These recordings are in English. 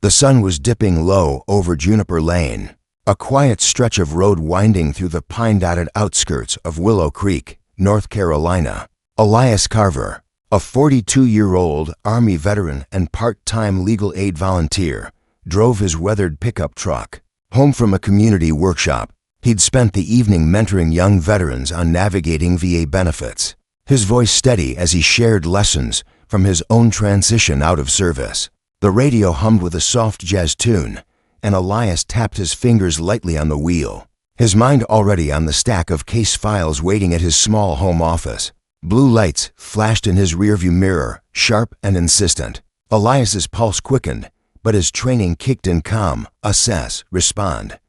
The sun was dipping low over Juniper Lane, a quiet stretch of road winding through the pine-dotted outskirts of Willow Creek, North Carolina. Elias Carver, a 42-year-old Army veteran and part-time legal aid volunteer, drove his weathered pickup truck home from a community workshop. He'd spent the evening mentoring young veterans on navigating VA benefits, his voice steady as he shared lessons from his own transition out of service. The radio hummed with a soft jazz tune, and Elias tapped his fingers lightly on the wheel, his mind already on the stack of case files waiting at his small home office. Blue lights flashed in his rearview mirror, sharp and insistent. Elias's pulse quickened, but his training kicked in calm, assess, respond.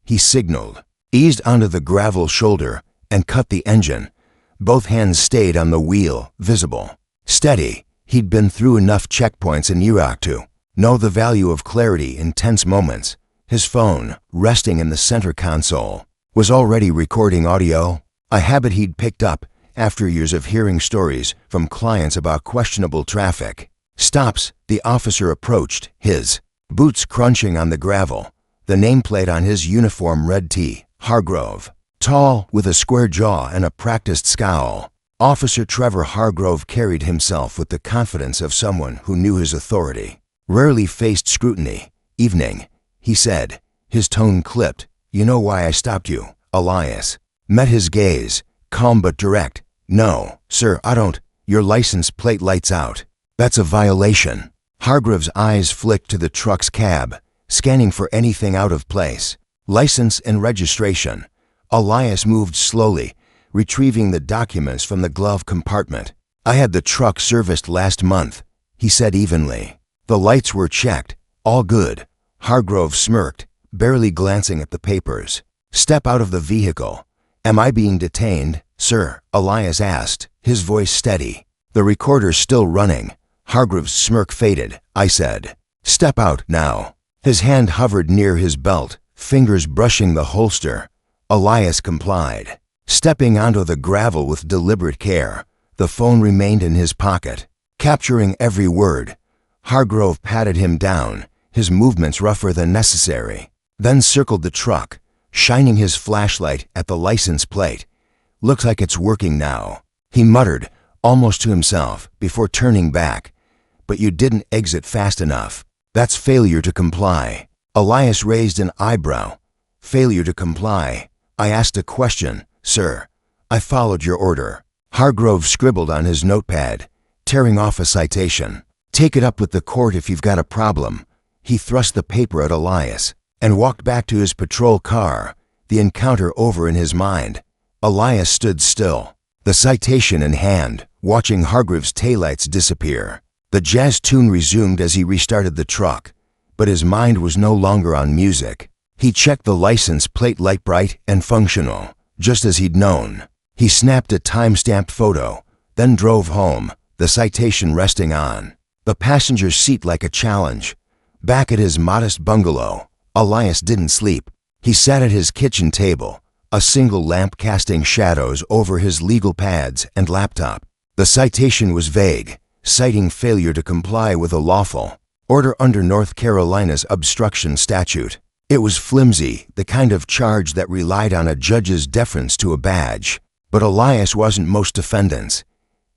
He signaled, eased onto the gravel shoulder, and cut the engine. Both hands stayed on the wheel, visible. Steady. He'd been through enough checkpoints in Iraq to know the value of clarity in tense moments. His phone, resting in the center console, was already recording audio, a habit he'd picked up after years of hearing stories from clients about questionable traffic stops. The officer approached, his boots crunching on the gravel. The nameplate on his uniform read T. Hargrove. Tall, with a square jaw and a practiced scowl, Officer Trevor Hargrove carried himself with the confidence of someone who knew his authority. Rarely faced scrutiny. "Evening," he said, his tone clipped. "You know why I stopped you?" Elias met his gaze, calm but direct. "No, sir, I don't. Your license plate lights out. That's a violation." Hargrove's eyes flicked to the truck's cab, scanning for anything out of place. License and registration. Elias moved slowly, retrieving the documents from the glove compartment. "I had the truck serviced last month," he said evenly. "The lights were checked. All good." Hargrove smirked, barely glancing at the papers. "Step out of the vehicle." "Am I being detained, sir?" Elias asked, his voice steady. "The recorder's still running." Hargrove's smirk faded. "I said, step out now." His hand hovered near his belt, fingers brushing the holster. Elias complied. Stepping onto the gravel with deliberate care, the phone remained in his pocket, capturing every word. Hargrove patted him down, his movements rougher than necessary, then circled the truck, shining his flashlight at the license plate. "Looks like it's working now," he muttered, almost to himself, before turning back. "But you didn't exit fast enough. That's failure to comply." Elias raised an eyebrow. "Failure to comply? I asked a question, sir. I followed your order." Hargrove scribbled on his notepad, tearing off a citation. "Take it up with the court if you've got a problem." He thrust the paper at Elias and walked back to his patrol car, the encounter over in his mind. Elias stood still, the citation in hand, watching Hargrove's taillights disappear. The jazz tune resumed as he restarted the truck, but his mind was no longer on music. He checked the license plate light bright and functional, just as he'd known. He snapped a time-stamped photo, then drove home, the citation resting on the passenger seat like a challenge. Back at his modest bungalow, Elias didn't sleep. He sat at his kitchen table, a single lamp casting shadows over his legal pads and laptop. The citation was vague, citing failure to comply with a lawful order under North Carolina's obstruction statute. It was flimsy, the kind of charge that relied on a judge's deference to a badge. But Elias wasn't most defendants.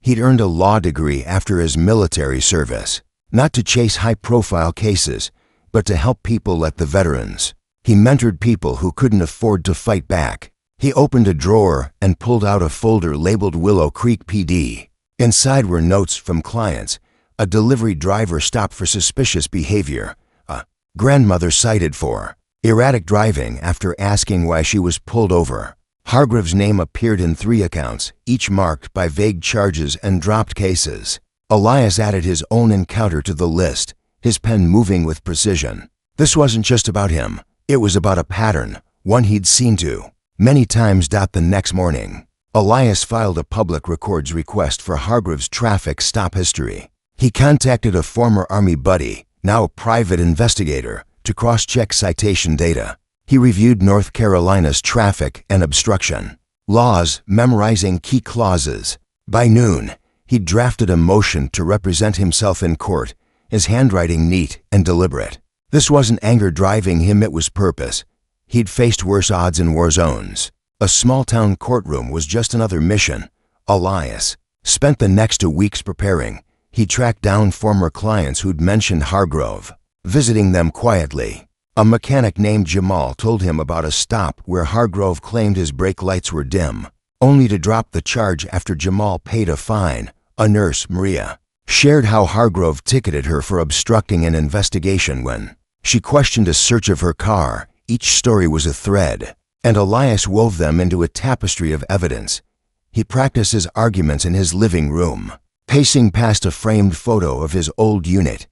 He'd earned a law degree after his military service, not to chase high-profile cases, but to help people like the veterans. He mentored people who couldn't afford to fight back. He opened a drawer and pulled out a folder labeled Willow Creek PD. Inside were notes from clients, a delivery driver stopped for suspicious behavior, a grandmother cited for erratic driving after asking why she was pulled over. Hargrove's name appeared in 3 accounts, each marked by vague charges and dropped cases. Elias added his own encounter to the list, his pen moving with precision. This wasn't just about him. It was about a pattern, one he'd seen too many times. The next morning, Elias filed a public records request for Hargrove's traffic stop history. He contacted a former Army buddy, now a private investigator, to cross-check citation data. He reviewed North Carolina's traffic and obstruction laws, memorizing key clauses. By noon, he drafted a motion to represent himself in court, his handwriting neat and deliberate. This wasn't anger driving him, it was purpose. He'd faced worse odds in war zones. A small-town courtroom was just another mission. Elias spent the next 2 weeks preparing. He tracked down former clients who'd mentioned Hargrove, visiting them quietly. A mechanic named Jamal told him about a stop where Hargrove claimed his brake lights were dim, only to drop the charge after Jamal paid a fine. A nurse, Maria, shared how Hargrove ticketed her for obstructing an investigation when she questioned a search of her car. Each story was a thread, and Elias wove them into a tapestry of evidence. He practiced his arguments in his living room, pacing past a framed photo of his old unit,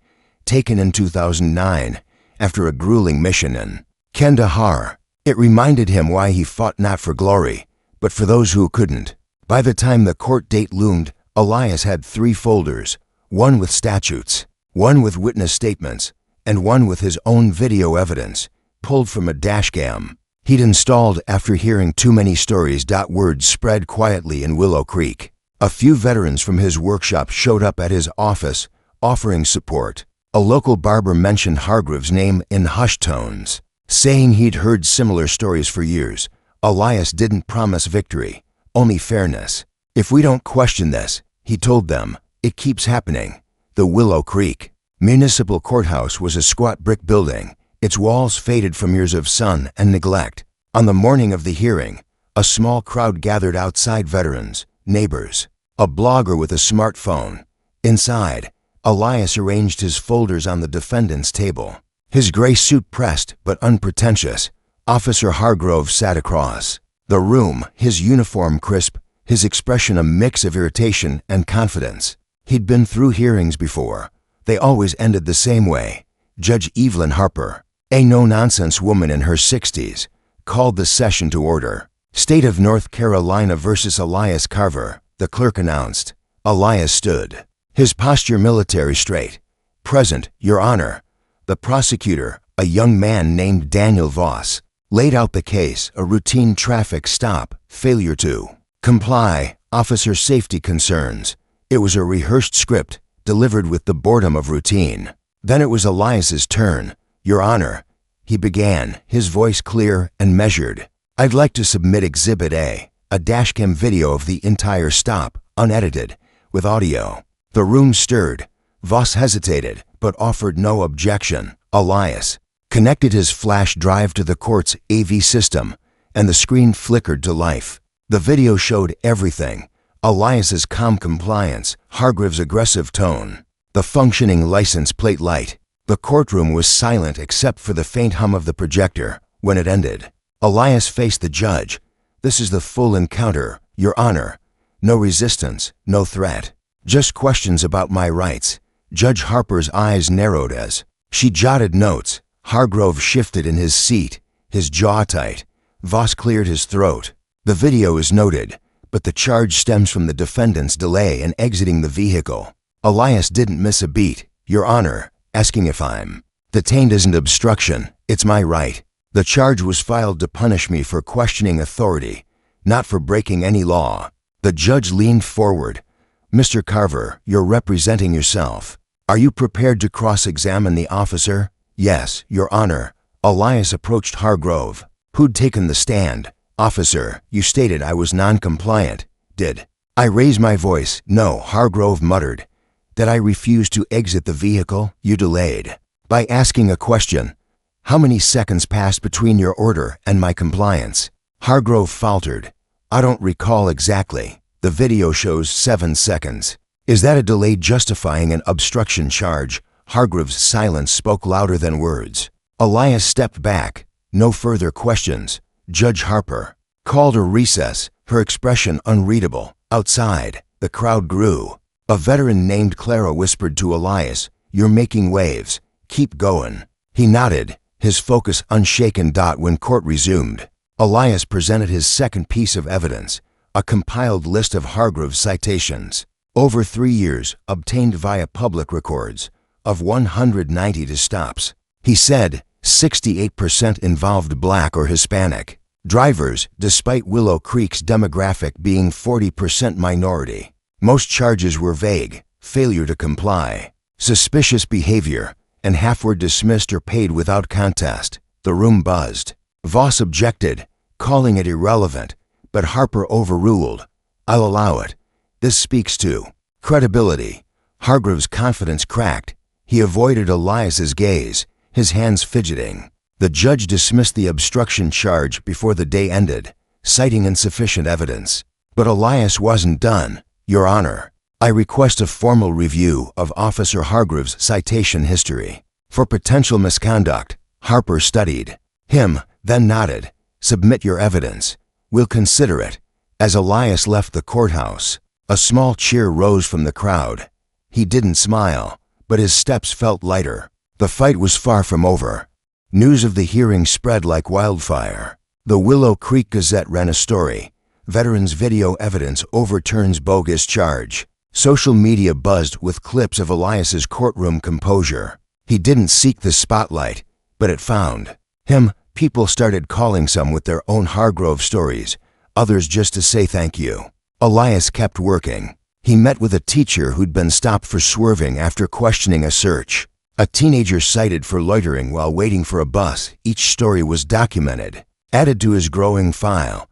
taken in 2009 after a grueling mission in Kandahar. It reminded him why he fought not for glory, but for those who couldn't. By the time the court date loomed, Elias had 3 folders, one with statutes, one with witness statements, and one with his own video evidence, pulled from a dashcam he'd installed after hearing too many stories. Word spread quietly in Willow Creek. A few veterans from his workshop showed up at his office, offering support. A local barber mentioned Hargrove's name in hushed tones, saying he'd heard similar stories for years. Elias didn't promise victory, only fairness. If we don't question this, he told them, it keeps happening. The Willow Creek Municipal Courthouse was a squat brick building, its walls faded from years of sun and neglect. On the morning of the hearing, a small crowd gathered outside. Veterans, neighbors, a blogger with a smartphone. Inside, Elias arranged his folders on the defendant's table. His gray suit pressed but unpretentious. Officer Hargrove sat across the room, his uniform crisp, his expression a mix of irritation and confidence. He'd been through hearings before. They always ended the same way. Judge Evelyn Harper, a no-nonsense woman in her 60s, called the session to order. State of North Carolina versus Elias Carver, the clerk announced. Elias stood, his posture military straight. Present, Your Honor. The prosecutor, a young man named Daniel Voss, laid out the case: a routine traffic stop, failure to comply, officer safety concerns. It was a rehearsed script, delivered with the boredom of routine. Then it was Elias's turn. Your Honor, he began, his voice clear and measured. I'd like to submit Exhibit A, a dashcam video of the entire stop, unedited, with audio. The room stirred. Voss hesitated, but offered no objection. Elias connected his flash drive to the court's AV system, and the screen flickered to life. The video showed everything: Elias's calm compliance, Hargrove's aggressive tone, the functioning license plate light. The courtroom was silent except for the faint hum of the projector. When it ended, Elias faced the judge. This is the full encounter, Your Honor. No resistance, no threat, just questions about my rights. Judge Harper's eyes narrowed as she jotted notes. Hargrove shifted in his seat, his jaw tight. Voss cleared his throat. The video is noted, but the charge stems from the defendant's delay in exiting the vehicle. Elias didn't miss a beat. Your Honor, asking if I'm detained isn't obstruction, it's my right. The charge was filed to punish me for questioning authority, not for breaking any law. The judge leaned forward. Mr. Carver, you're representing yourself. Are you prepared to cross-examine the officer? Yes, Your Honor. Elias approached Hargrove, who'd taken the stand. Officer, you stated I was non-compliant. Did I raise my voice? No, Hargrove muttered. Did I refuse to exit the vehicle? You delayed by asking a question. How many seconds passed between your order and my compliance? Hargrove faltered. I don't recall exactly. The video shows 7 seconds. Is that a delay justifying an obstruction charge? Hargrove's silence spoke louder than words. Elias stepped back. No further questions. Judge Harper called a recess, her expression unreadable. Outside, the crowd grew. A veteran named Clara whispered to Elias, "You're making waves. Keep going." He nodded, his focus unshaken. When court resumed, Elias presented his second piece of evidence, a compiled list of Hargrove's citations, over 3 years, obtained via public records, of 190 stops. He said 68% involved Black or Hispanic drivers, despite Willow Creek's demographic being 40% minority. Most charges were vague: failure to comply, suspicious behavior, and half were dismissed or paid without contest. The room buzzed. Voss objected, calling it irrelevant, but Harper overruled. "I'll allow it. This speaks to credibility." Hargrove's confidence cracked. He avoided Elias's gaze, his hands fidgeting. The judge dismissed the obstruction charge before the day ended, citing insufficient evidence. But Elias wasn't done. "Your Honor, I request a formal review of Officer Hargrove's citation history. For potential misconduct." Harper studied him, then nodded. "Submit your evidence. We'll consider it." As Elias left the courthouse, a small cheer rose from the crowd. He didn't smile, but his steps felt lighter. The fight was far from over. News of the hearing spread like wildfire. The Willow Creek Gazette ran a story. "Veterans' video evidence overturns bogus charge." Social media buzzed with clips of Elias's courtroom composure. He didn't seek the spotlight, but it found him. People started calling, some with their own Hargrove stories, others just to say thank you. Elias kept working. He met with a teacher who'd been stopped for swerving after questioning a search. A teenager cited for loitering while waiting for a bus. Each story was documented. Added to his growing file,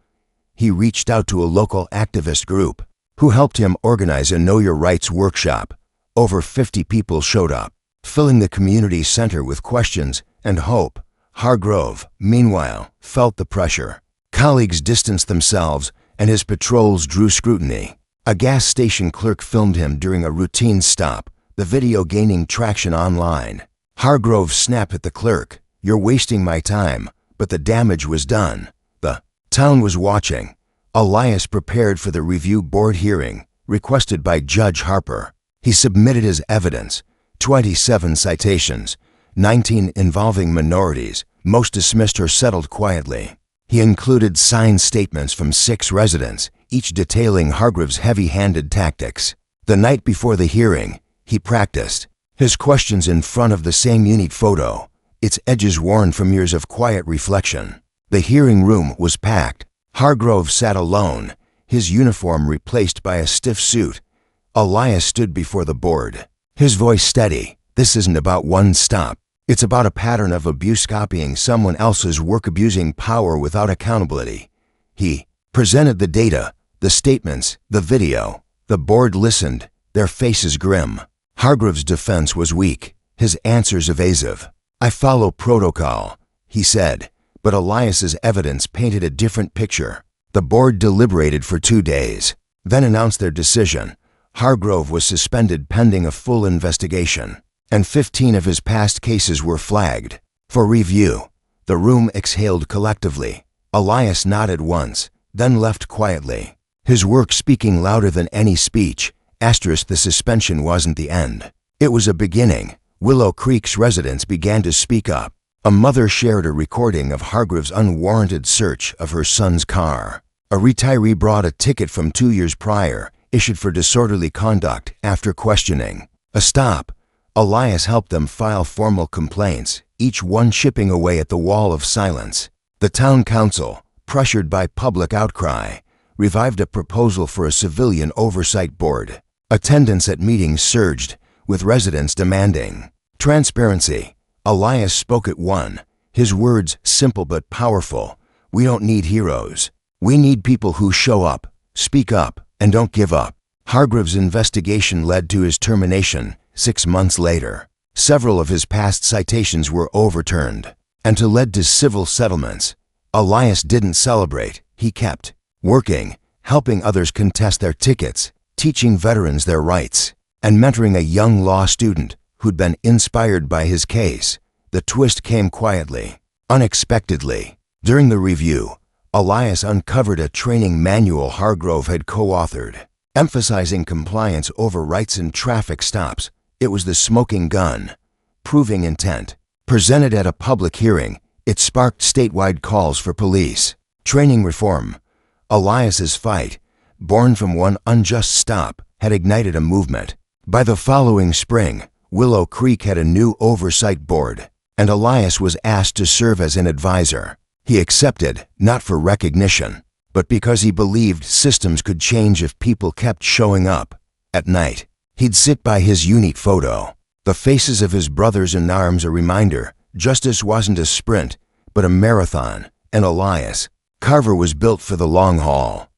he reached out to a local activist group, who helped him organize a Know Your Rights workshop. Over 50 people showed up, filling the community center with questions and hope. Hargrove, meanwhile, felt the pressure. Colleagues distanced themselves, and his patrols drew scrutiny. A gas station clerk filmed him during a routine stop, the video gaining traction online. Hargrove snapped at the clerk, "You're wasting my time," but the damage was done. The town was watching. Elias prepared for the review board hearing, requested by Judge Harper. He submitted his evidence, 27 citations, 19 involving minorities, most dismissed or settled quietly. He included signed statements from 6 residents, each detailing Hargrove's heavy-handed tactics. The night before the hearing, he practiced his questions in front of the same unique photo, its edges worn from years of quiet reflection. The hearing room was packed. Hargrove sat alone, his uniform replaced by a stiff suit. Elias stood before the board, his voice steady. "This isn't about one stop. It's about a pattern of abuse, copying someone else's work, abusing power without accountability." He presented the data, the statements, the video. The board listened, their faces grim. Hargrove's defense was weak, his answers evasive. "I follow protocol," he said, but Elias's evidence painted a different picture. The board deliberated for 2 days, then announced their decision. Hargrove was suspended pending a full investigation, and 15 of his past cases were flagged for review. The room exhaled collectively. Elias nodded once, then left quietly, his work speaking louder than any speech. The suspension wasn't the end. It was a beginning. Willow Creek's residents began to speak up. A mother shared a recording of Hargrove's unwarranted search of her son's car. A retiree brought a ticket from 2 years prior, issued for disorderly conduct after questioning a stop. Elias helped them file formal complaints, each one chipping away at the wall of silence. The town council, pressured by public outcry, revived a proposal for a civilian oversight board. Attendance at meetings surged, with residents demanding transparency. Elias spoke at one, his words simple but powerful. "We don't need heroes. We need people who show up, speak up, and don't give up." Hargrove's investigation led to his termination 6 months later. Several of his past citations were overturned, and led to civil settlements. Elias didn't celebrate. He kept working, helping others contest their tickets, teaching veterans their rights, and mentoring a young law student who'd been inspired by his case. The twist came quietly, unexpectedly. During the review, Elias uncovered a training manual Hargrove had co-authored, emphasizing compliance over rights in traffic stops. It was the smoking gun, proving intent. Presented at a public hearing, it sparked statewide calls for police training reform. Elias's fight, born from one unjust stop, had ignited a movement. By the following spring, Willow Creek had a new oversight board, and Elias was asked to serve as an advisor. He accepted, not for recognition, but because he believed systems could change if people kept showing up. At night, he'd sit by his unique photo, The faces of his brothers in arms a reminder, justice wasn't a sprint, but a marathon. And Elias, Carver was built for the long haul.